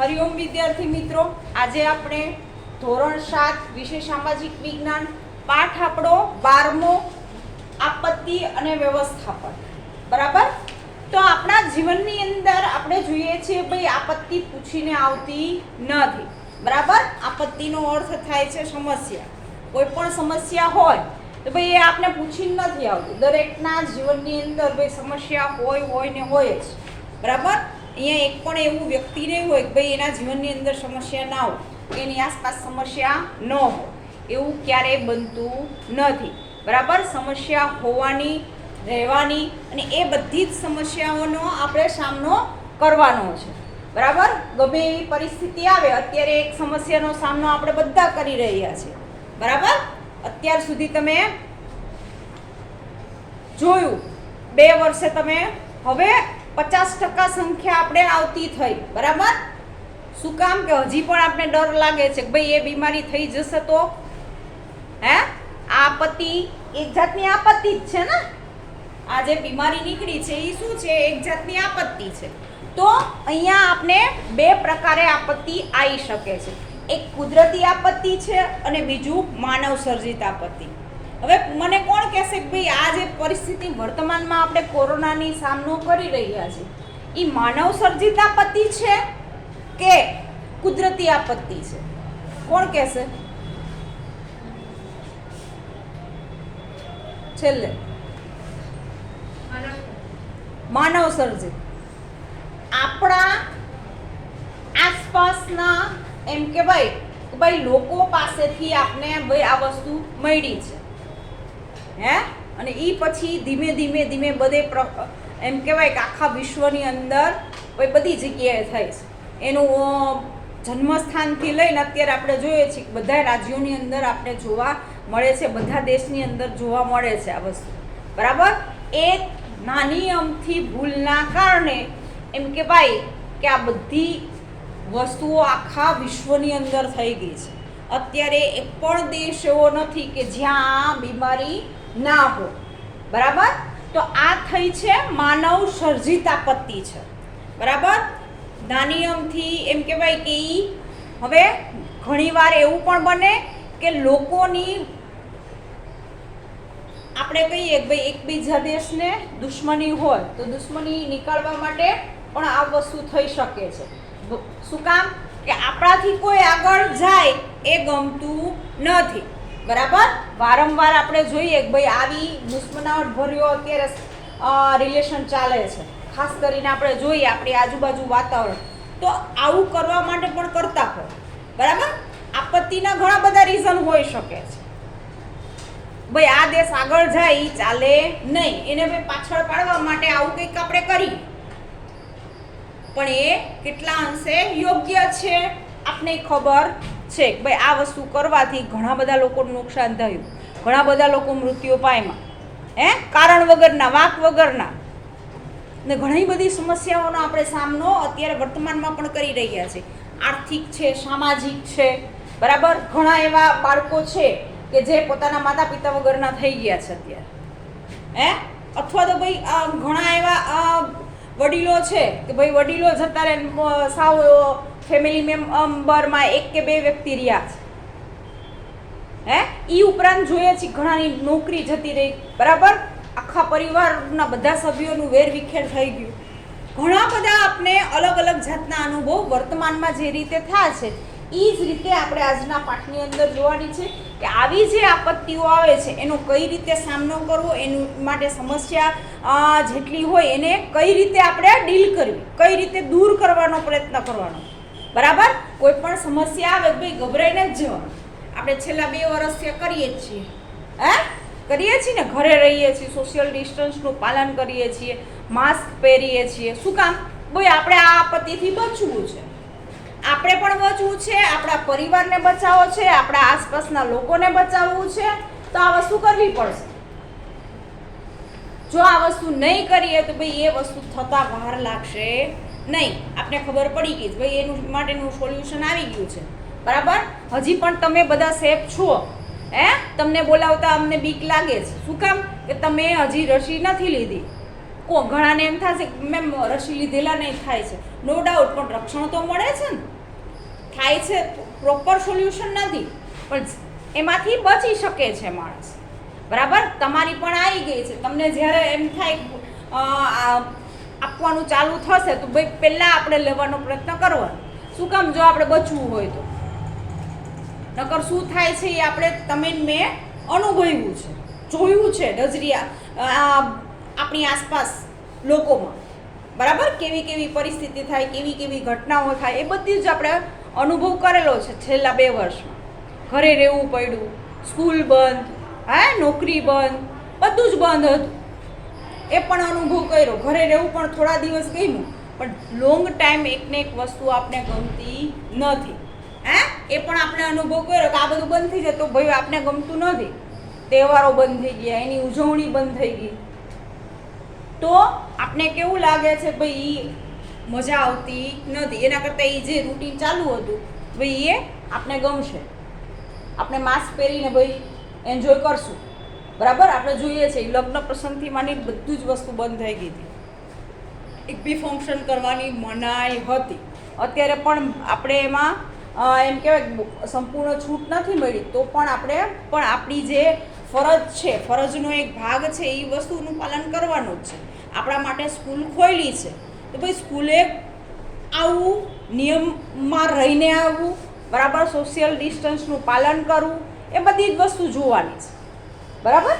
હરિઓમ વિદ્યાર્થી મિત્રો, આજે આપણે ધોરણ 7 વિષય સામાજિક વિજ્ઞાન પાઠ આપણો 12મો આપત્તિ અને વ્યવસ્થાપન. બરાબર. તો આપણા જીવનની અંદર આપણે જોઈએ છીએ ભાઈ આપત્તિ પૂછીને આવતી નથી. બરાબર. આપત્તિનો અર્થ થાય છે સમસ્યા. કોઈ પણ સમસ્યા હોય તો ભાઈ એ આપણે પૂછીને નથી આવતી. દરેકના જીવનની અંદર ભાઈ સમસ્યા હોય ને હોય જ. બરાબર. અહીંયા એક પણ એવું વ્યક્તિ નહીં હોય કે ભાઈ એના જીવનની અંદર સમસ્યા ના હોય, એની આસપાસ સમસ્યા ન હોય, એવું ક્યારેય બનતું નથી. બરાબર. સમસ્યા હોવાની, રહેવાની અને એ બધી જ સમસ્યાઓનો આપણે સામનો કરવાનો છે. બરાબર. ગમે એવી પરિસ્થિતિ આવે, અત્યારે એક સમસ્યાનો સામનો આપણે બધા કરી રહ્યા છીએ. બરાબર. અત્યાર સુધી તમે જોયું, 2 વર્ષે તમે હવે 50% સંખ્યા આપણે આવતી થઈ. બરાબર. શું કામ કે હજી પણ આપણે ડર લાગે છે કે ભાઈ એ બીમારી થઈ જશે તો હે આપત્તિ એક જાતની આપત્તિ જ છે ને. આ જે બીમારી નીકળી છે એ શું છે? એક જાતની આપત્તિ છે. તો અહીંયા આપણે 2 પ્રકારે આપત્તિ આવી શકે છે. એક કુદરતી આપત્તિ છે અને બીજું માનવ સર્જિત આપત્તિ. હવે મને કોણ કહેશે કે ભાઈ આ જે પરિસ્થિતિ વર્તમાનમાં આપણે કોરોનાની સામનો કરી રહ્યા છીએ એ માનવ સર્જિત આપત્તિ છે કે કુદરતી આપત્તિ છે? કોણ કહેશે? છેલ્લે માનવ સર્જિત. આપણા આસપાસના એમ કે ભાઈ લોકો પાસેથી આપણે ભાઈ આ વસ્તુ મળી છે હે, અને એ પછી ધીમે ધીમે બધે એમ કહેવાય કે આખા વિશ્વની અંદર બધી જગ્યાએ થાય છે. એનું જન્મસ્થાનથી લઈને અત્યારે આપણે જોઈએ છીએ કે બધા રાજ્યોની અંદર આપણે જોવા મળે છે, બધા દેશની અંદર જોવા મળે છે આ વસ્તુ. બરાબર. એક નાની અમથી ભૂલના કારણે એમ કે ભાઈ કે આ બધી વસ્તુઓ આખા વિશ્વની અંદર થઈ ગઈ છે. અત્યારે એક પણ દેશ એવો નથી કે જ્યાં આ બીમારી ના હોય. બરાબર. તો આ થઈ છે માનવ સર્જિત આપત્તિ છે. બરાબર. નાની અમથી એમ કહેવાય કે હવે ઘણીવાર એવું પણ બને કે લોકોની આપણે કહીએ કે ભાઈ એકબીજા દેશને દુશ્મની હોય તો દુશ્મની નીકાળવા માટે પણ આ વસ્તુ થઈ શકે છે. શું કામ કે આપણાથી કોઈ આગળ જાય એ ગમતું નથી. બરાબર. વારંવાર આપણે જોઈએ કે ભાઈ આવી દુશ્મનાવટ ભર્યો અત્યારે રિલેશન ચાલે છે. ખાસ કરીને આપણે જોઈએ આપણી આજુબાજુ વાતાવરણ, તો આવું કરવા માટે પણ કરતા હોય. બરાબર. આપત્તિના ઘણા બધા રીઝન હોઈ શકે છે. ભાઈ આ દેશ આગળ જાય એ ચાલે નહીં, એને ભાઈ પાછળ પાડવા માટે આવું કંઈક આપણે કરીએ, પણ એ કેટલા અંશે યોગ્ય છે આપને ખબર છે કે ભાઈ આ વસ્તુ કરવાથી ઘણા બધા લોકોનું નુકસાન થયું, ઘણા બધા લોકો મૃત્યુ પામ્યા કારણ વગરના, વાંક વગરના. ને ઘણી બધી સમસ્યાઓનો આપણે સામનો અત્યારે વર્તમાનમાં પણ કરી રહ્યા છીએ. આર્થિક છે, સામાજિક છે. બરાબર. ઘણા એવા બાળકો છે કે જે પોતાના માતા પિતા વગરના થઈ ગયા છે અત્યારે અથવા તો ભાઈ ઘણા એવા વડીલો છે કે ભાઈ વડીલો જતા રહે, સાવ ફેમિલી મેમ્બરમાં 1 કે 2 વ્યક્તિ રહ્યા છે એ ઉપરાંત જોઈએ છે ઘણાની નોકરી જતી રહી. બરાબર. આખા પરિવારના બધા સભ્યોનું વેરવિખેર થઈ ગયું. ઘણા બધા આપણે અલગ અલગ જાતના અનુભવ વર્તમાનમાં જે રીતે થાય છે એ જ રીતે આપણે આજના પાઠની અંદર જોવાની છે કે આવી જે આપત્તિઓ આવે છે એનો કઈ રીતે સામનો કરવો, એનું માટે સમસ્યા જેટલી હોય એને કઈ રીતે આપણે ડીલ કરવી, કઈ રીતે દૂર કરવાનો પ્રયત્ન કરવાનો. બરાબર. કોઈ પણ સમસ્યા આવે ભાઈ ગભરાઈને જ જવાનું. આપણે છેલ્લા 2 વર્ષથી કરીએ જ છીએ કરીએ છીએ ને, ઘરે રહીએ છીએ, સોશિયલ ડિસ્ટન્સનું પાલન કરીએ છીએ, માસ્ક પહેરીએ છીએ. શું કામ? ભાઈ આપણે આ આપત્તિથી બચવું છે, આપણે પણ બચવું છે, આપણા પરિવારને બચાવવો છે, આપણા આસપાસના લોકોને બચાવવું છે. તો આ વસ્તુ કરવી પડશે. જો આ વસ્તુ નહીં કરીએ તો ભાઈ એ વસ્તુ થતા વાર લાગશે નહીં. આપણે ખબર પડી ગઈ ભાઈ એનું માટેનું સોલ્યુશન આવી ગયું છે. બરાબર. હજી પણ તમે બધા સેફ છો. તમને બોલાવતા અમને બીક લાગે છે. શું કામ કે તમે હજી રસી નથી લીધી. ઘણાને એમ થશે મેમ રસી લીધેલા નહીં થાય છે. નો ડાઉટ, પણ રક્ષણ તો મળે છે ને. થાય છે, પ્રોપર સોલ્યુશન નથી, પણ એમાંથી બચી શકે છે માણસ. બરાબર, તમારી પણ આવી ગઈ છે. તમને જ્યારે એમ થાય આપવાનું ચાલુ થશે તો ભાઈ પહેલાં આપણે લેવાનો પ્રયત્ન કરવાનો. શું કામ? જો આપણે બચવું હોય તો. નકર શું થાય છે એ આપણે તમે મેં અનુભવ્યું છે, જોયું છે નજરિયા આપણી આસપાસ લોકોમાં. બરાબર, કેવી કેવી પરિસ્થિતિ થાય, કેવી કેવી ઘટનાઓ થાય, એ બધી જ આપણે અનુભવ કરેલો છે છેલ્લા 2 વર્ષમાં. ઘરે રહેવું પડ્યું, સ્કૂલ બંધ, નોકરી બંધ, બધું જ બંધ હતું. એ પણ અનુભવ કર્યો. ઘરે રહેવું પણ થોડા દિવસ ગમ્યું, પણ લોંગ ટાઈમ એકને એક વસ્તુ આપણે ગમતી નથી. એ પણ આપણે અનુભવ કર્યો કે આ બધું બંધ થઈ જાય તો ભાઈ આપણે ગમતું નથી. તહેવારો બંધ થઈ ગયા, એની ઉજવણી બંધ થઈ ગઈ, તો આપણે કેવું લાગે છે ભાઈ મજા આવતી નથી. એના કરતાં એ જે રૂટીન ચાલુ હતું ભાઈ એ આપણે ગમશે. આપણે માસ્ક પહેરીને ભાઈ એન્જોય કરશું. બરાબર, આપણે જોઈએ છે લગ્ન પ્રસંગથી માંડી બધું જ વસ્તુ બંધ થઈ ગઈ હતી. એક બી ફંક્શન કરવાની મનાઈ હતી. અત્યારે પણ આપણે એમાં એમ કહેવાય સંપૂર્ણ છૂટ નથી મળી, તો પણ આપણે પણ આપણી જે ફરજ છે, ફરજનો એક ભાગ છે, એ વસ્તુનું પાલન કરવાનું જ છે. આપણા માટે સ્કૂલ ખોલી છે તો ભાઈ સ્કૂલે આવવું, નિયમમાં રહીને આવવું, બરાબર, સોશિયલ ડિસ્ટન્સનું પાલન કરવું, એ બધી જ વસ્તુ જોવાની છે. બરાબર,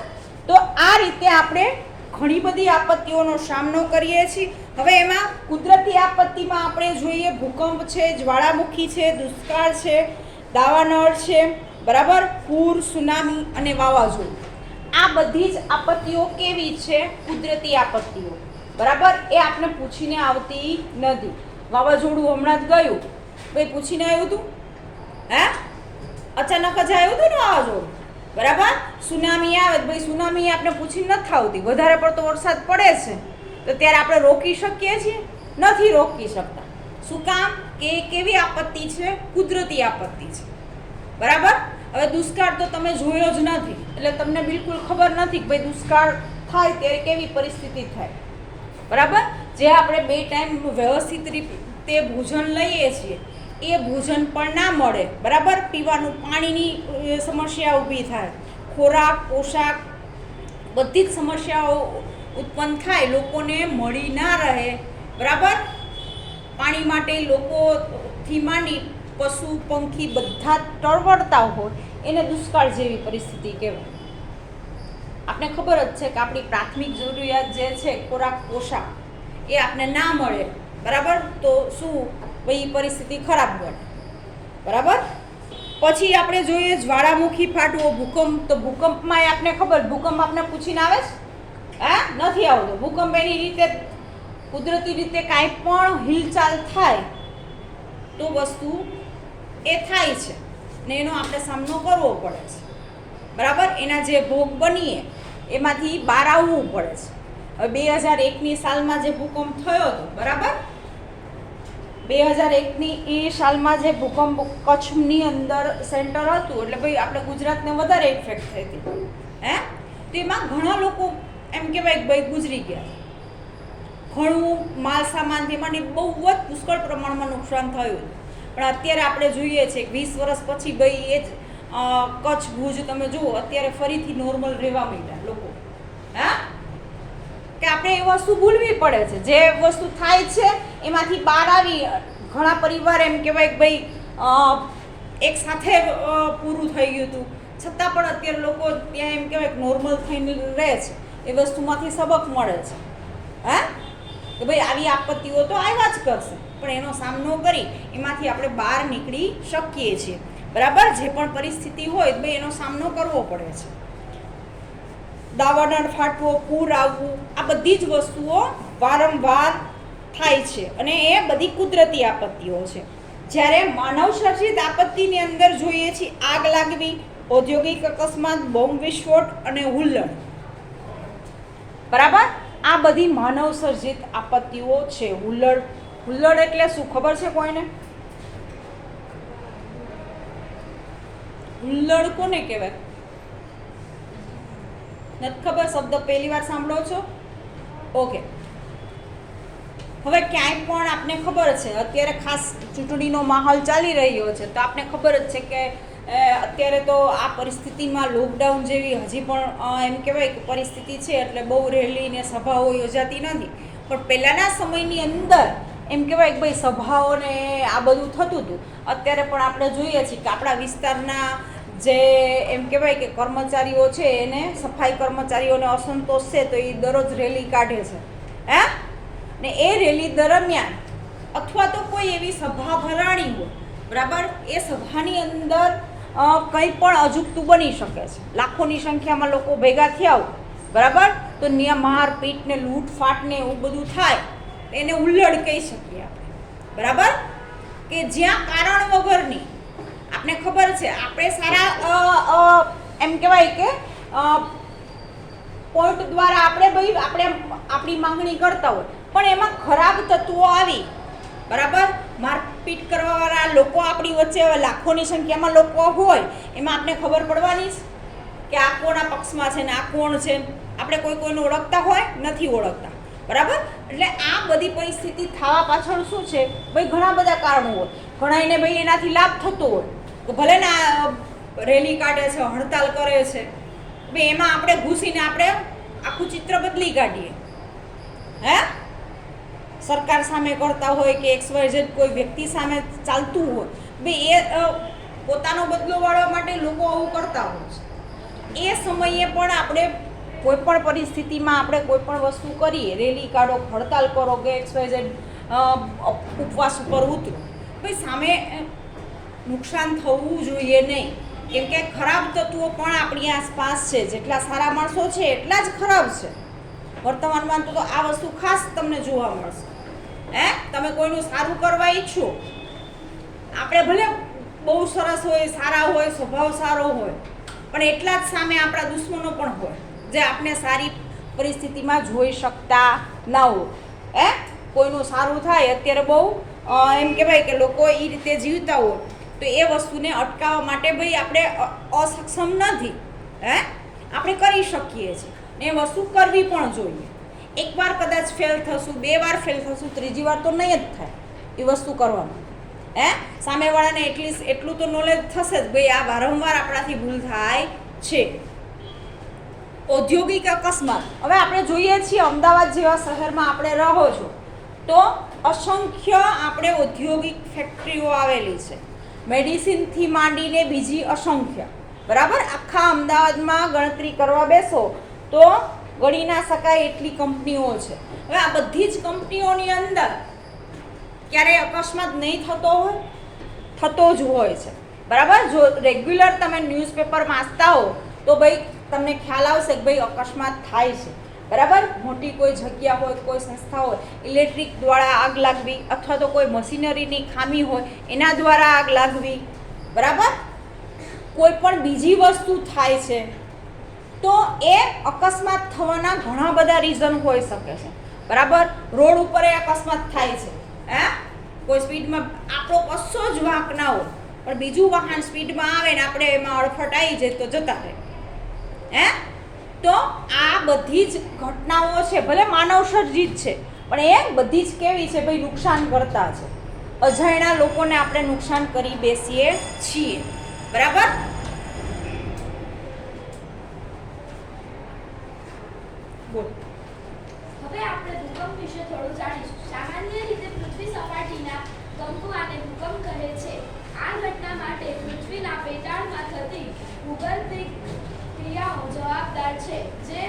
તો આ રીતે આપણે ઘણી બધી આપત્તિઓનો સામનો કરીએ છીએ. હવે એમાં કુદરતી આપત્તિમાં આપણે જોઈએ ભૂકંપ છે, જ્વાળામુખી છે, દુષ્કાળ છે, દાવાનળ છે, બરાબર, પૂર, સુનામી અને વાવાઝોડું. આ બધી જ આપત્તિઓ કેવી છે? કુદરતી આપત્તિઓ. બરાબર, એ આપણે પૂછીને આવતી નથી. વાવાઝોડું હમણાં જ ગયું, ભાઈ પૂછીને આવ્યું હતું? અચાનક જ આવ્યું હતું ને વાવાઝોડું. બરાબર, સુનામી આવે ભાઈ, સુનામી આપણે પૂછીને નથી આવતી. વધારે પડતો વરસાદ પડે છે તો ત્યારે આપણે રોકી શકીએ છીએ? નથી રોકી શકતા. શું કામ? કે કેવી આપત્તિ છે? કુદરતી આપત્તિ છે. બરાબર, હવે દુષ્કાળ તો તમે જોયો જ નથી, એટલે તમને બિલકુલ ખબર નથી કે ભાઈ દુષ્કાળ થાય ત્યારે કેવી પરિસ્થિતિ થાય. બરાબર, જે આપણે 2 ટાઈમ વ્યવસ્થિત રીતે ભોજન લઈએ છીએ એ ભોજન પણ ના મળે. બરાબર, પીવાનું પાણીની સમસ્યા ઊભી થાય, ખોરાક, પોશાક, બધી જ સમસ્યાઓ ઉત્પન્ન થાય, લોકોને મળી ના રહે. બરાબર, પાણી માટે લોકોથી માંડી પશુ પંખી બધા તળવળતા હોય, એને દુષ્કાળ જેવી પરિસ્થિતિ કહેવાય. આપણે ખબર જ છે કે આપણી પ્રાથમિક જરૂરિયાત જે છે ખોરાક, પોશાક, એ આપણે ના મળે. બરાબર, તો શું ભાઈ પરિસ્થિતિ ખરાબ બને. બરાબર, પછી આપણે જોઈએ જ્વાળામુખી ફાટવો, ભૂકંપ. તો ભૂકંપમાં આપણે ખબર, ભૂકંપ આપણે પૂછીને આવે છે? નથી આવતો. ભૂકંપ એની રીતે કુદરતી રીતે કાંઈ પણ હિલચાલ થાય તો વસ્તુ એ થાય છે ને એનો આપણે સામનો કરવો પડે છે. બરાબર, એના જે ભોગ બનીએ એમાંથી બહાર આવવું પડે છે. હવે 2001ની સાલમાં જે ભૂકંપ થયો હતો, બરાબર, 2001ની એ સાલમાં જે ભૂકંપ કચ્છની અંદર સેન્ટર હતું, એટલે ભાઈ આપણે ગુજરાતને વધારે ઇફેક્ટ થઈ હતી. તો એમાં ઘણા લોકો એમ કહેવાય કે ભાઈ ગુજરી ગયા. ઘણું માલ સામાનથી માંડી બહુ જ પુષ્કળ પ્રમાણમાં નુકસાન થયું. પણ અત્યારે આપણે જોઈએ છીએ 20 વર્ષ પછી ભાઈ એ જ કચ્છ, ભુજ તમે જુઓ અત્યારે ફરીથી નોર્મલ રહેવા માંડ્યા લોકો. કે આપણે એ વસ્તુ ભૂલવી પડે છે. જે વસ્તુ થાય છે એમાંથી બહાર આવી ઘણા પરિવાર એમ કહેવાય કે ભાઈ એક સાથે પૂરું થઈ ગયું હતું, છતાં પણ અત્યારે લોકો ત્યાં એમ કહેવાય કે નોર્મલ થઈને રહે છે. એ વસ્તુમાંથી સબક મળે છે કે ભાઈ આવી આપત્તિઓ તો આવ્યા જ કરશે, પણ એનો સામનો કરી એમાંથી આપણે બહાર નીકળી શકીએ છીએ. બરાબર, જે પણ પરિસ્થિતિ હોય ભાઈ એનો સામનો કરવો પડે છે. દાવાનળ ફાટવો, પૂર આવવું, આ બધી જ વસ્તુઓ વારંવાર થાય છે અને એ બધી કુદરતી આપત્તિઓ છે. જ્યારે માનવ સર્જિત આપત્તિની અંદર જોઈએ છીએ આગ લાગવી, ઔદ્યોગિક અકસ્માત, બોમ્બ વિસ્ફોટ અને હુલ્લડ. બરાબર, આ બધી માનવ સર્જિત આપત્તિઓ છે. હુલ્લડ એટલે શું ખબર છે કોઈને? હુલ્લડ કોને કહેવાય? નથી ખબર? શબ્દ પહેલી વાર સાંભળો છો? ઓકે, હવે ક્યાંય પણ આપને ખબર છે અત્યારે ખાસ ચૂંટણીનો માહોલ ચાલી રહ્યો છે તો આપને ખબર જ છે કે અત્યારે તો આ પરિસ્થિતિમાં લોકડાઉન જેવી હજી પણ એમ કહેવાય કે પરિસ્થિતિ છે એટલે બહુ રેલી ને સભાઓ યોજાતી નથી. પણ પહેલાંના સમયની અંદર એમ કહેવાય કે ભાઈ સભાઓને આ બધું થતું હતું. અત્યારે પણ આપણે જોઈએ છીએ કે આપણા વિસ્તારના જે એમ કહેવાય કે કર્મચારીઓ છે એને સફાઈ કર્મચારીઓને અસંતોષ છે તો એ દરરોજ રેલી કાઢે છે ને એ રેલી દરમિયાન અથવા તો કોઈ એવી સભા ભરાણી હોય બરાબર, એ સભાની અંદર કંઈ પણ અજુગતું બની શકે છે. લાખોની સંખ્યામાં લોકો ભેગા થયા હોય બરાબર, તો ત્યાં મારપીટ ને લૂંટફાટ ને એવું બધું થાય એને હુલ્લડ કહી શકીએ આપણે બરાબર, કે જ્યાં કારણ વગરની આપણે ખબર છે આપણે સારા એમ કહેવાય કે પોઈન્ટ દ્વારા આપણે આપણી માંગણી કરતા હોય પણ એમાં ખરાબ તત્વો આવી બરાબર, મારપીટ કરવાવાળા લોકો આપણી વચ્ચે લાખોની સંખ્યામાં લોકો હોય એમાં આપણે ખબર પડવાની જ કે આ કોના પક્ષમાં છે ને આ કોણ છે. આપણે કોઈને ઓળખતા હોય નથી ઓળખતા બરાબર. એટલે આ બધી પરિસ્થિતિ થવા પાછળ શું છે ભાઈ ઘણા બધા કારણો હોય. ઘણાને ભાઈ એનાથી લાભ થતો હોય તો ભલે ને રેલી કાઢે છે, હડતાલ કરે છે, ભાઈ એમાં આપણે ઘૂસીને આપણે આખું ચિત્ર બદલી કાઢીએ. સરકાર સામે કરતા હોય કે XYZ કોઈ વ્યક્તિ સામે ચાલતું હોય ભાઈ એ પોતાનો બદલો વાળવા માટે લોકો આવું કરતા હોય છે. એ સમયે પણ આપણે કોઈ પણ પરિસ્થિતિમાં આપણે કોઈ પણ વસ્તુ કરીએ, રેલી કાઢો, હડતાલ કરો કે XYZ ઉપવાસ ઉપર ઉતરો, ભાઈ સામે નુકસાન થવું જોઈએ નહીં. કેમ કે ખરાબ તત્વો પણ આપણી આસપાસ છે. જેટલા સારા માણસો છે એટલા જ ખરાબ છે. વર્તમાનમાં તો આ વસ્તુ ખાસ તમને જોવા મળશે. તમે કોઈનું સારું કરવા ઈચ્છો, આપણે ભલે બહુ સરસ હોય, સારા હોય, સ્વભાવ સારો હોય, પણ એટલા જ સામે આપણા દુશ્મનો પણ હોય જે આપણે સારી પરિસ્થિતિમાં જોઈ શકતા ના હોય. કોઈનું સારું થાય અત્યારે બહુ એમ કહેવાય કે લોકો એ રીતે જીવતા હોય તો એ વસ્તુને અટકાવવા માટે ભાઈ આપણે અસક્ષમ નથી. આપણે કરી શકીએ છીએ ને એ વસ્તુ કરવી પણ જોઈએ. એકવાર કદાચ ફેલ થશું, 2 વાર ફેલ થશું, 3જી વાર તો નહીં જ થાય એ વસ્તુ કરવામાં. સામેવાળાને એટલું તો નોલેજ થશે જ ભાઈ આ વારંવાર આપણાથી ભૂલ થાય છે. ઔદ્યોગિક અકસ્માત, હવે આપણે જોઈએ છીએ અમદાવાદ જેવા શહેરમાં આપણે રહો છો તો અસંખ્ય આપણે ઔદ્યોગિક ફેક્ટરીઓ આવેલી છે, મેડિસિનથી માંડીને બીજી અસંખ્ય બરાબર. આખા અમદાવાદમાં ગણતરી કરવા બેસો તો ગણી ના શકાય એટલી કંપનીઓ છે. હવે આ બધી જ કંપનીઓની અંદર ક્યારેય અકસ્માત નહીં થતો હોય? થતો જ હોય છે બરાબર. જો રેગ્યુલર તમે ન્યૂઝપેપર વાંચતા હો તો ભાઈ તમને ખ્યાલ આવશે કે ભાઈ અકસ્માત થાય છે બરાબર. મોટી કોઈ જગ્યા હોય, કોઈ સંસ્થા હોય, ઇલેક્ટ્રિક દ્વારા આગ લાગવી અથવા તો કોઈ મશીનરીની ખામી હોય એના દ્વારા આગ લાગવી બરાબર. કોઈ પણ બીજી વસ્તુ થાય છે તો એ અકસ્માત થવાના ઘણા બધા રીઝન હોઈ શકે છે બરાબર. રોડ ઉપર એ અકસ્માત થાય છે, કોઈ સ્પીડમાં આપણો કશો જ વાંક ના હોય પણ બીજું વાહન સ્પીડમાં આવે ને આપણે એમાં અડફટ આવી જાય તો જતા રહે. તો આ બધી જ ઘટનાઓ છે, ભલે માનવ સર્જિત છે પણ એ બધી જ કેવી છે ભાઈ નુકસાન કરતા છે. અજાણ્યા લોકોને આપણે નુકસાન કરી બેસીએ છીએ બરાબર. હવે આપણે ભૂકંપ વિશે થોડું જાણીશું. સામાન્ય રીતે પૃથ્વી સપાટીના કંપવાને ભૂકંપ કહે છે. આ ઘટના માટે પૃથ્વીના પેટાળમાં થતી ભૂગર્ભિક ક્રિયાઓ જવાબદાર છે જે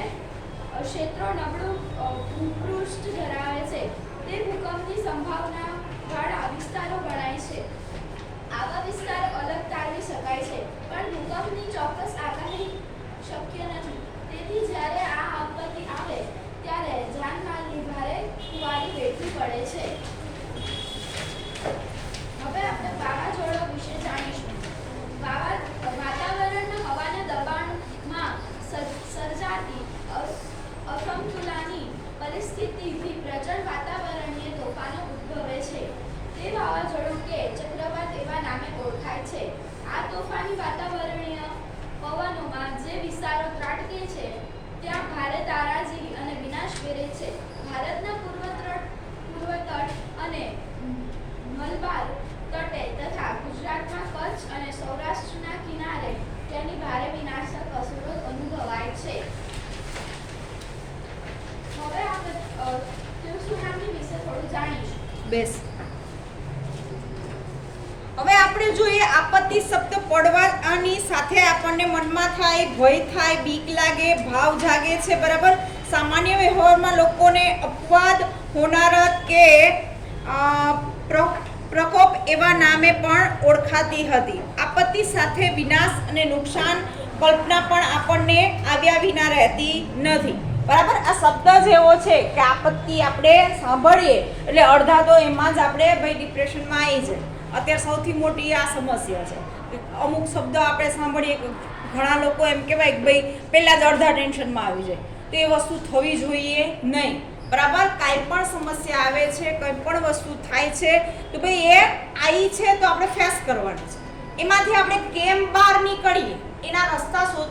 ક્ષેત્રો નબળું ભૂપૃષ્ઠ ધરાવે છે તે ભૂકંપની સંભાવના વાળા વિસ્તારો ગણાય છે. આવા વિસ્તારો અલગ તારવી શકાય છે પણ ભૂકંપની ચોક્કસ આગાહી શક્ય નથી. તેથી જ્યારે આ આપત્તિ આવે ત્યારે જાનમાલની ભારે ખુવારી વેઠવી પડે છે. હવે આપણે વાવાઝોડા વિશે જાણીશું. વાતાવરણના હવાના દબાણમાં સર્જાતી અસમતુલાની પરિસ્થિતિથી પ્રચંડ વાતાવરણીય તોફાનો ઉદ્ભવે છે. તે વાવાઝોડું કે ચક્રવાત એવા નામે ઓળખાય છે. આ તોફાની વાતાવરણીય પવનોમાં જે વિસ્તારો ત્રાટકે છે ત્યાં ભારે તારાજી અને વિનાશ વેરે છે. ભારતના પૂર્વ તટ નિકોબાર તટે તથા ગુજરાતમાં કચ્છ અને સૌરાષ્ટ્રના કિનારે તેની ભારે વિનાશક અસરો અનુભવાય છે. હવે આપણે સુનામી વિશે થોડું જાણીશું. બેસ. હવે આપણે જોઈએ આપત્તિ શબ્દ પડવાની સાથે આપણને મનમાં થાય, ભય થાય, બીક લાગે, ભાવ જાગે છે, બરાબર. સામાન્ય વ્યવહારમાં લોકોને અપવાદ, હોનારત કે પ્રકોપ એવા નામે પણ ઓળખાતી હતી. આપત્તિ સાથે વિનાશ અને નુકસાન કલ્પના પણ આપણને આવ્યા વિના રહેતી નથી, બરાબર. આ શબ્દ જ એવો છે કે આપત્તિ આપણે સાંભળીએ એટલે અડધા તો એમાં જ આપણે ભાઈ ડિપ્રેશનમાં આવી જાય. અત્યારે સૌથી મોટી આ સમસ્યા છે કે અમુક શબ્દો આપણે સાંભળીએ કે ઘણા લોકો એમ કહેવાય કે ભાઈ પહેલાં જ અડધા ટેન્શનમાં આવી જાય. તો એ વસ્તુ થવી જોઈએ નહીં, બરાબર. કાંઈ પણ સમસ્યા આવે છે, કંઈ પણ વસ્તુ થાય છે તો ભાઈ એ આવી છે તો આપણે ફેસ કરવાની છે. એમાંથી આપણે કેમ બહાર નીકળીએ એના રસ્તા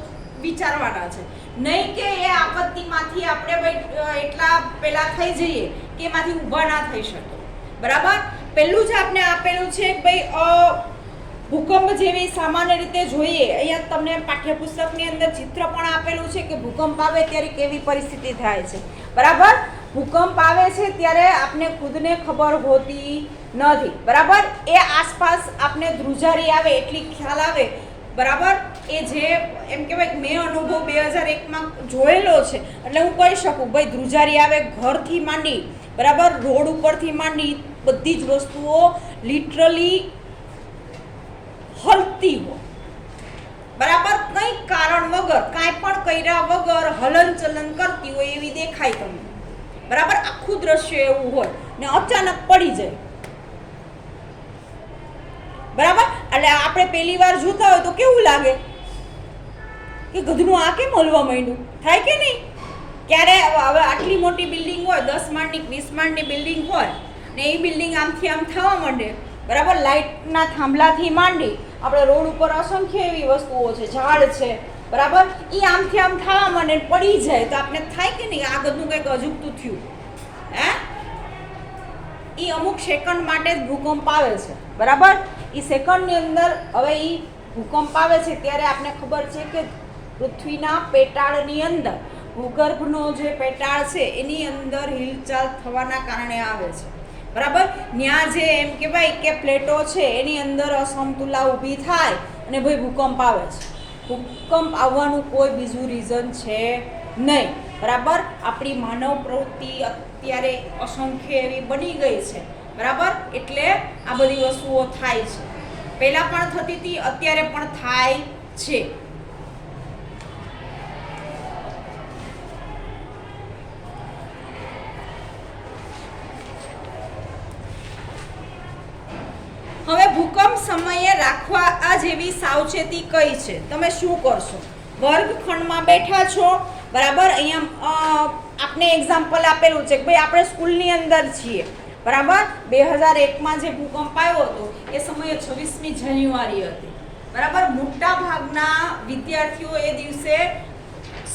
વિચારવાના છે, નહીં કે એ આપત્તિમાંથી આપણે ભાઈ એટલા પહેલા થઈ જઈએ કે એમાંથી ઊભા ના થઈ શકે, બરાબર. પહેલું જ આપણે આપેલું છે કે ભાઈ ભૂકંપ જેવી સામાન્ય રીતે જોઈએ. અહીંયા તમને પાઠ્યપુસ્તકની અંદર ચિત્ર પણ આપેલું છે કે ભૂકંપ આવે ત્યારે કેવી પરિસ્થિતિ થાય છે, બરાબર. ભૂકંપ આવે છે ત્યારે આપને ખુદને ખબર હોતી નથી, બરાબર. એ આસપાસ આપને ધ્રુજારી આવે એટલી ખ્યાલ આવે, બરાબર. એ જે એમ કહેવાય મેં અનુભવ 2001માં જોયેલો છે એટલે હું કહી શકું ભાઈ ધ્રુજારી આવે ઘરથી માંડી, બરાબર, રોડ ઉપરથી માંડી બધી જ વસ્તુઓ લિટરલી હલતી હોય, બરાબર. કંઈ કારણ વગર, કાંઈ પણ કર્યા વગર હલનચલન કરતી હોય એવી દેખાય તમને, બરાબર. આખું દ્રશ્ય એવું હોય ને અચાનક પડી જાય, બરાબર. એટલે આપણે પહેલી વાર જોતા હોય તો કેવું લાગે કે ગધનું આ કેમ હલવા માંડ્યું, થાય કે નહીં. ક્યારે હવે આટલી મોટી બિલ્ડિંગ હોય, 10 માળની 20 માળની બિલ્ડિંગ હોય ને એ બિલ્ડિંગ આમથી આમ થવા માંડે, બરાબર. લાઇટના થાંભલાથી માંડી આપણે રોડ ઉપર અસંખ્ય એવી વસ્તુઓ છે, ઝાડ છે, બરાબર. એ આમથી આમ થવા માંડે પડી જાય તો આપણે થાય કે નહીં આ ગધનું કંઈક અજુગતું થયું. હે એ અમુક સેકન્ડ માટે જ ભૂકંપ આવે છે, બરાબર. એ સેકન્ડની અંદર હવે એ ભૂકંપ આવે છે ત્યારે આપને ખબર છે કે પૃથ્વીના પેટાળની અંદર ભૂગર્ભનો જે પેટાળ છે એની અંદર હિલચાલ થવાના કારણે આવે છે, બરાબર. ત્યાં જે એમ કહેવાય કે પ્લેટો છે એની અંદર અસમતુલા ઊભી થાય અને ભાઈ ભૂકંપ આવે છે. ભૂકંપ આવવાનું કોઈ બીજું રીઝન છે નહીં, બરાબર. આપણી માનવ પ્રવૃત્તિ અત્યારે અસંખ્ય એવી બની ગઈ છે, બરાબર. એટલે આ બધી વસ્તુઓ થાય છે. પહેલાં પણ થતી હતી, અત્યારે પણ થાય છે. હવે ભૂકંપ સમયે રાખવા આ જેવી સાવચેતી કઈ છે, તમે શું કરશો? વર્ગખંડમાં બેઠા છો, બરાબર. અહીંયા આપને એક્ઝામ્પલ આપેલું છે કે ભાઈ આપણે સ્કૂલની અંદર છીએ, બરાબર. 2001માં જે ભૂકંપ આવ્યો હતો એ સમયે 26મી જાન્યુઆરી હતી, બરાબર. મોટા ભાગના વિદ્યાર્થીઓ એ દિવસે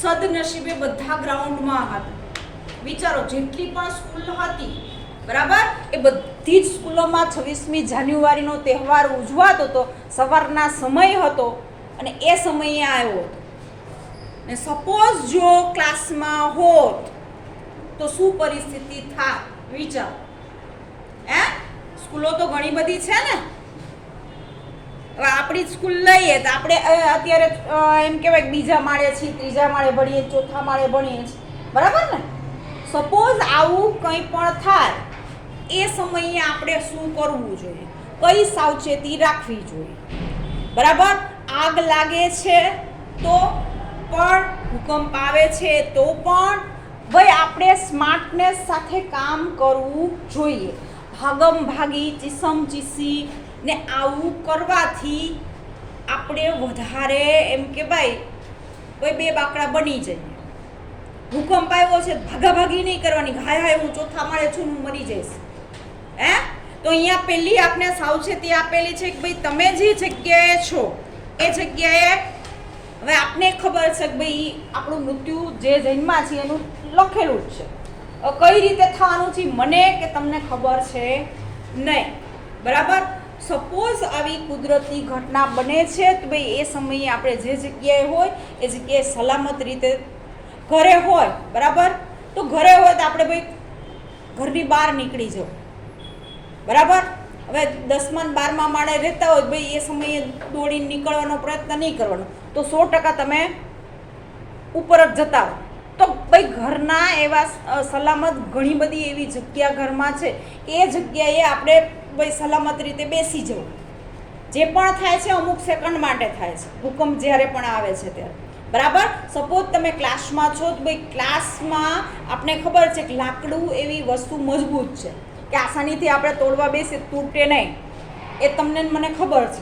સદનસીબે બધા ગ્રાઉન્ડમાં હતા. વિચારો જેટલી પણ સ્કૂલ હતી, બરાબર, એ બધી જ સ્કૂલોમાં 26મી જાન્યુઆરીનો તહેવાર ઉજવાતો હતો. સવારના સમય હતો અને એ સમયે આવ્યો હતો. ને સપોઝ જો ક્લાસમાં હોત તો શું પરિસ્થિતિ થાય વિચાર. સ્કૂલો તો ઘણી બધી છે ને. હવે આપણી સ્કૂલ લઈએ તો આપણે અત્યારે એમ કહેવાય કે બીજા માળે છીએ, ત્રીજા માળે ભણીએ, ચોથા માળે ભણીએ છીએ, બરાબર ને. સપોઝ આવું કંઈ પણ થાય એ સમયે આપણે શું કરવું જોઈએ, કઈ સાવચેતી રાખવી જોઈએ, બરાબર. આગ લાગે છે તો પણ, ભૂકંપ આવે છે તો પણ ભાઈ આપણે સ્માર્ટનેસ સાથે કામ કરવું જોઈએ. ભાગમ ભાગી, ચીસમ ચીસી ને આવું કરવાથી આપણે વધારે એમ કે ભાઈ બે બાકડા બની જઈએ. ભૂકંપ આવ્યો છે ભાગાભાગી નહીં કરવાની, હાય હું ચોથા માળે છું, હું મરી જઈશ. તો અહીંયા પહેલી આપણે સાવચેતી આપેલી છે કે ભાઈ તમે જે જગ્યાએ છો એ જગ્યાએ હવે આપને ખબર છે કે ભાઈ આપણું મૃત્યુ જે જન્મમાં છે એનું લખેલું જ છે. કઈ રીતે થવાનું છે મને કે તમને ખબર છે નહીં, બરાબર. સપોઝ આવી કુદરતી ઘટના બને છે તો ભાઈ એ સમયે આપણે જે જગ્યાએ હોય એ જગ્યાએ સલામત રીતે ઘરે હોય, બરાબર, તો ઘરે હોય તો આપણે ભાઈ ઘરની બહાર નીકળી જવું, બરાબર. હવે 10મા ને 12મા માળે રહેતા હોય ભાઈ એ સમયે દોડીને નીકળવાનો પ્રયત્ન નહીં કરવાનો, તો 100% તમે ઉપર જ જતા હો. તો ભાઈ ઘરના એવા સલામત ઘણી બધી એવી જગ્યા ઘરમાં છે કે એ જગ્યાએ આપણે ભાઈ સલામત રીતે બેસી જવું. જે પણ થાય છે અમુક સેકન્ડ માટે થાય છે, ભૂકંપ જ્યારે પણ આવે છે ત્યારે, બરાબર. સપોઝ તમે ક્લાસમાં છો તો ભાઈ ક્લાસમાં આપણે ખબર છે કે લાકડું એવી વસ્તુ મજબૂત છે કે આસાનીથી આપણે તોડવા બેસીએ તૂટે નહીં, એ તમને મને ખબર છે,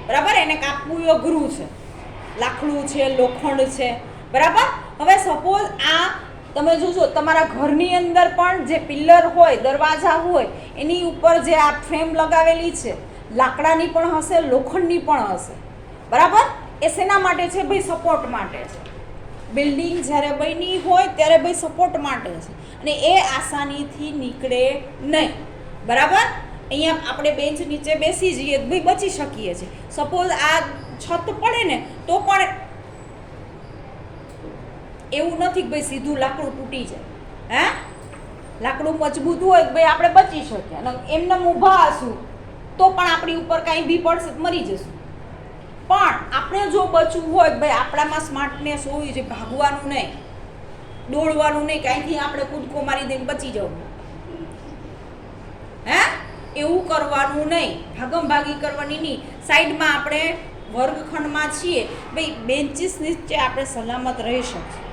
બરાબર. એને કાપવું અઘરું છે, લાકડું છે, લોખંડ છે, બરાબર. હવે સપોઝ આ તમે જોશો તમારા ઘરની અંદર પણ જે પિલ્લર હોય, દરવાજા હોય, એની ઉપર જે આ ફ્રેમ લગાવેલી છે લાકડાની પણ હશે, લોખંડની પણ હશે, બરાબર. એ શેના માટે છે ભાઈ? સપોર્ટ માટે છે. બિલ્ડિંગ જ્યારે બની હોય ત્યારે ભાઈ સપોર્ટ માટે છે અને એ આસાનીથી નીકળે નહીં, બરાબર. અહીંયા આપણે બેન્ચ નીચે બેસી જઈએ ભાઈ બચી શકીએ છીએ. સપોઝ આ છત પડે ને તો પણ એવું નથી કે ભાઈ સીધું લાકડું તૂટી જાય, હે, લાકડું મજબૂત હોય તો ભાઈ આપણે બચી શકીએ. અને એમને ઊભા હશું તો પણ આપણી ઉપર કાંઈ બી પડશે મરી જશું. પણ આપણે જો બચવું હોય ભાઈ આપણામાં સ્માર્ટનેસ હોવી જોઈએ, ભાગવાનું નહીં, દોડવાનું નહીં, કાંઈથી આપણે કૂદકો મારી દઈને બચી જવું, હે, એવું કરવાનું નહીં. ભાગમભાગી કરવાની નહીં. સાઈડમાં આપણે વર્ગખંડમાં છીએ ભાઈ બેન્ચીસ નીચે આપણે સલામત રહી શકીએ,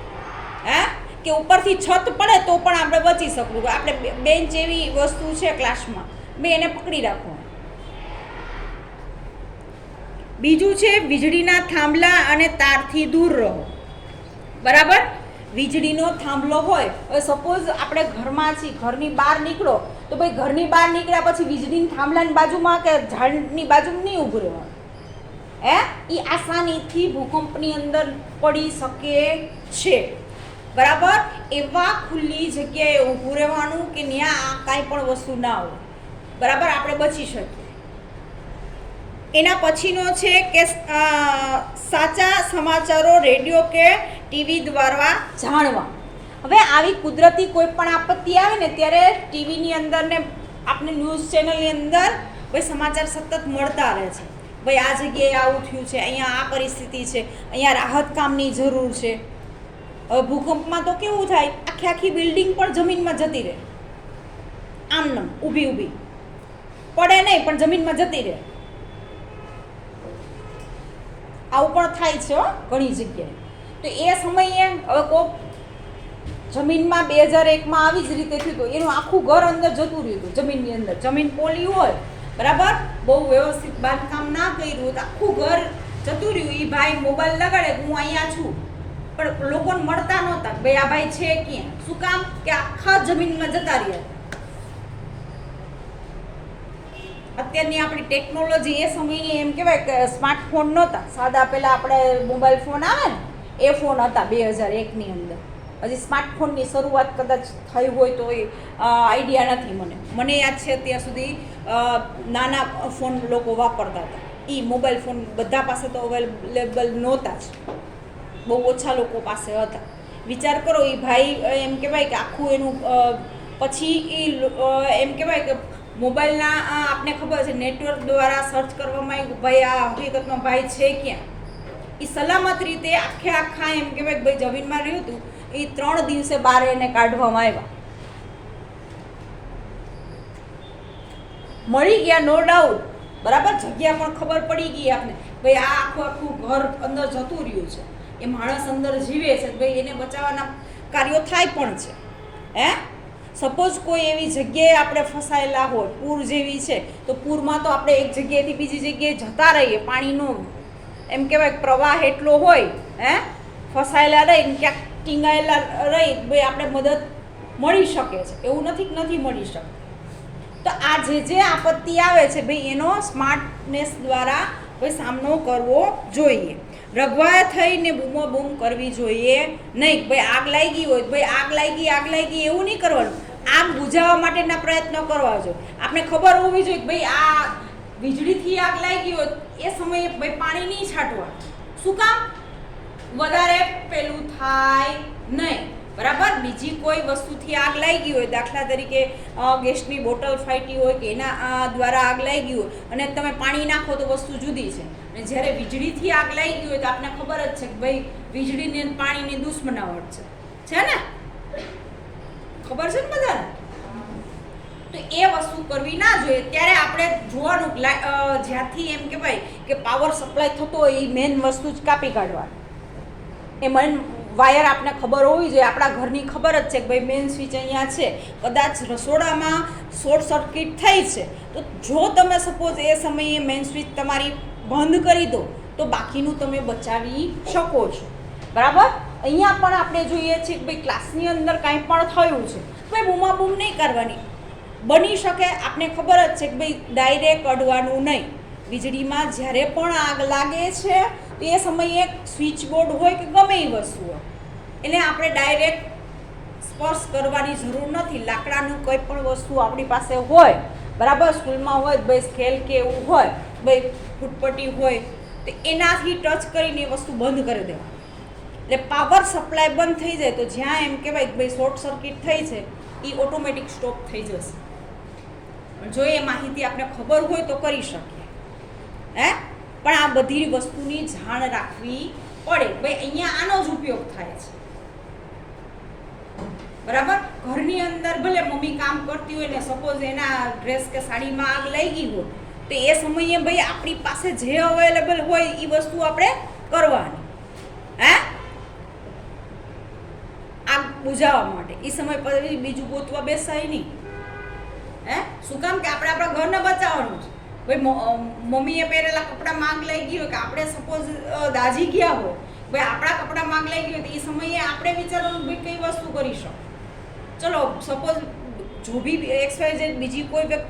હે, કે ઉપરથી છત પડે તો પણ આપણે બચી શકવું. આપણે બેન્ચ એવી વસ્તુ છે ક્લાસમાં મેં એને પકડી રાખવું. બીજું છે વીજળીના થાંભલા અને તારથી દૂર રહો, બરાબર. વીજળીનો થાંભલો હોય, હવે સપોઝ આપણે ઘરમાં છીએ, ઘરની બહાર નીકળો તો ભાઈ ઘરની બહાર નીકળ્યા પછી વીજળીના થાંભલાની બાજુમાં કે ઝાડની બાજુમાં નહીં ઊભું રહેવાનું, હે, એ આસાનીથી ભૂકંપની અંદર પડી શકે છે, બરાબર. એવા ખુલ્લી જગ્યાએ ઊભું રહેવાનું કે ત્યાં કાંઈ પણ વસ્તુ ના હોય, બરાબર, આપણે બચી શકીએ. એના પછીનો છે કે સાચા સમાચારો રેડિયો કે ટીવી દ્વારા જાણવા. હવે આવી કુદરતી કોઈ પણ આપત્તિ આવે ને ત્યારે ટીવીની અંદર ને આપણે ન્યૂઝ ચેનલની અંદર ભાઈ સમાચાર સતત મળતા રહે છે. ભાઈ આ જગ્યાએ આવું થયું છે, અહીંયા આ પરિસ્થિતિ છે, અહીંયા રાહત કામની જરૂર છે. હવે ભૂકંપમાં તો કેવું થાય, આખી આખી બિલ્ડિંગ પણ જમીનમાં જતી રહે, આમનામ ઊભી ઊભી પડે નહીં પણ જમીનમાં જતી રહે. આવું પણ થાય છે ઘણી જગ્યાએ. તો એ સમયે હવે કોક જમીનમાં 2001માં આવી જ રીતે થયું હતું, એનું આખું ઘર અંદર જતું રહ્યું હતું, જમીનની અંદર. જમીન પોલી હોય, બરાબર, બહુ વ્યવસ્થિત બાંધકામ ના કર્યું તો આખું ઘર જતું રહ્યું. એ ભાઈ મોબાઈલ લગાડે હું અહીંયા છું, પણ લોકોને મળતા નહોતા ભાઈ આ ભાઈ છે ક્યાં. શું કામ? કે આખા જમીનમાં જતા રહ્યા. અત્યારની આપણી ટેકનોલોજી એ સમયની એમ કહેવાય કે સ્માર્ટફોન નહોતા, સાદા પહેલાં આપણે મોબાઈલ ફોન આવે ને એ ફોન હતા 2001ની અંદર. હજી સ્માર્ટફોનની શરૂઆત કદાચ થઈ હોય તો એ આઈડિયા નથી મને યાદ છે ત્યાં સુધી નાના ફોન લોકો વાપરતા હતા. એ મોબાઈલ ફોન બધા પાસે તો અવેલેબલ નહોતા જ, બહુ ઓછા લોકો પાસે હતા. વિચાર કરો એ ભાઈ એમ કહેવાય કે આખું એનું પછી એ એમ કહેવાય કે મોબાઈલના આપને ખબર છે નેટવર્ક દ્વારા સર્ચ કરવામાં આવ્યું ભાઈ આ હકીકતમાં ભાઈ છે ક્યાં. એ સલામત રીતે આખા એમ કહેવાય કે ભાઈ જમીનમાં રહ્યું હતું. એ 3 દિવસે બહાર એને કાઢવામાં આવ્યા, મળી ગયા નો ડાઉટ, બરાબર. જગ્યા પણ ખબર પડી ગઈ આપને ભાઈ આ આખું ઘર અંદર જતું રહ્યું છે, એ માણસ અંદર જીવે છે, ભાઈ એને બચાવવાના કાર્યો થાય પણ છે, હે. સપોઝ કોઈ એવી જગ્યાએ આપણે ફસાયેલા હોય, પૂર જેવી છે, તો પૂરમાં તો આપણે એક જગ્યાએથી બીજી જગ્યાએ જતા રહીએ, પાણીનો એમ કહેવાય પ્રવાહ એટલો હોય, હે, ફસાયેલા રહીને ક્યાંક ટીંગાયેલા રહી ભાઈ આપણે મદદ મળી શકે છે, એવું નથી કે નથી મળી શકે. તો આ જે આપત્તિ આવે છે ભાઈ એનો સ્માર્ટનેસ દ્વારા ભાઈ સામનો કરવો જોઈએ. રઘવા થઈને બૂમો બૂમ કરવી જોઈએ નહીં. ભાઈ આગ લાગી હોય ભાઈ આગ લાગી એવું નહીં કરવાનું. આગ બુઝાવવા માટેના પ્રયત્નો કરવા જોઈએ. આપણે ખબર હોવી જોઈએ કે ભાઈ આ વીજળીથી આગ લાગી હોય એ સમયે ભાઈ પાણી નહીં છાંટવા. શું કામ? વધારે પેલું થાય નહીં. બરાબર. બીજી કોઈ વસ્તુથી આગ લાગી હોય, દાખલા તરીકે ગેસની બોટલ ફાટી હોય કે એના દ્વારા આગ લાગી હોય અને તમે પાણી નાખો તો વસ્તુ જુદી છે. અને જ્યારે વીજળીથી આગ લાગી હોય તો આપણને ખબર જ છે કે ભાઈ વીજળીની અને પાણીની દુશ્મનાવટ છે ને? ખબર છે ને બધાને? તો એ વસ્તુ કરવી ના જોઈએ. ત્યારે આપણે જોવાનું જ્યાંથી એમ કહેવાય કે પાવર સપ્લાય થતો હોય એ મેઇન વસ્તુ જ કાપી કાઢવાની. એ મેઇન વાયર આપણે ખબર હોવી જોઈએ. આપણા ઘરની ખબર જ છે કે ભાઈ મેઇન સ્વિચ અહીંયા છે. કદાચ રસોડામાં શોર્ટ સર્કિટ થઈ છે તો જો તમે સપોઝ એ સમયે મેઇન સ્વિચ તમારી બંધ કરી દો તો બાકીનું તમે બચાવી શકો છો. બરાબર. અહીંયા પણ આપણે જોઈએ છીએ કે ભાઈ ક્લાસની અંદર કાંઈ પણ થયું છે, ભાઈ બૂમાબૂમ નહીં કરવાની. બની શકે આપને ખબર જ છે કે ભાઈ ડાયરેક્ટ અડવાનું નહીં. વીજળીમાં જ્યારે પણ આગ લાગે છે તો એ સમયે સ્વિચ બોર્ડ હોય કે ગમે એ વસ્તુ હોય એને આપણે ડાયરેક્ટ સ્પર્શ કરવાની જરૂર નથી. લાકડાનું કોઈ પણ વસ્તુ આપણી પાસે હોય, બરાબર, સ્કૂલમાં હોય ભાઈ સ્કેલ કે એવું હોય, ભાઈ ફૂટપટ્ટી હોય તો એનાથી ટચ કરીને એ વસ્તુ બંધ કરી દેવાની. એટલે પાવર સપ્લાય બંધ થઈ જાય તો જ્યાં એમ કહેવાય કે ભાઈ શોર્ટ સર્કિટ થઈ છે એ ઓટોમેટિક સ્ટોપ થઈ જશે. જો એ માહિતી આપણે ખબર હોય તો કરી શકીએ. પણ આ બધી વસ્તુની જાણ રાખવી પડે. ભાઈ અહીંયા આનો જ ઉપયોગ થાય છે. બરાબર. ઘરની અંદર ભલે મમ્મી કામ કરતી હોય ને સપોઝ એના ડ્રેસ કે સાડીમાં આગ લાગી હોય તો એ સમયે ભાઈ આપણી પાસે જે અવેલેબલ હોય એ વસ્તુ આપણે કરવાની. આગ બુઝાવવા માટે એ સમય પછી બીજું ગોતવા બેસાય નહીં. શું કામ? કે આપણે આપણા ઘરને બચાવવાનું છે. ભાઈ મમ્મીએ પહેરેલા કપડામાં આગ લાગી હોય કે આપણે સપોઝ દાજી ગયા હોય, ભાઈ આપણા કપડામાં આગ લાગી હોય તો એ સમયે આપણે વિચારવાનું ભાઈ કઈ વસ્તુ કરી શકો. ચલો સપોઝ જો બી XYZ બીજી કોઈ વ્યક્તિ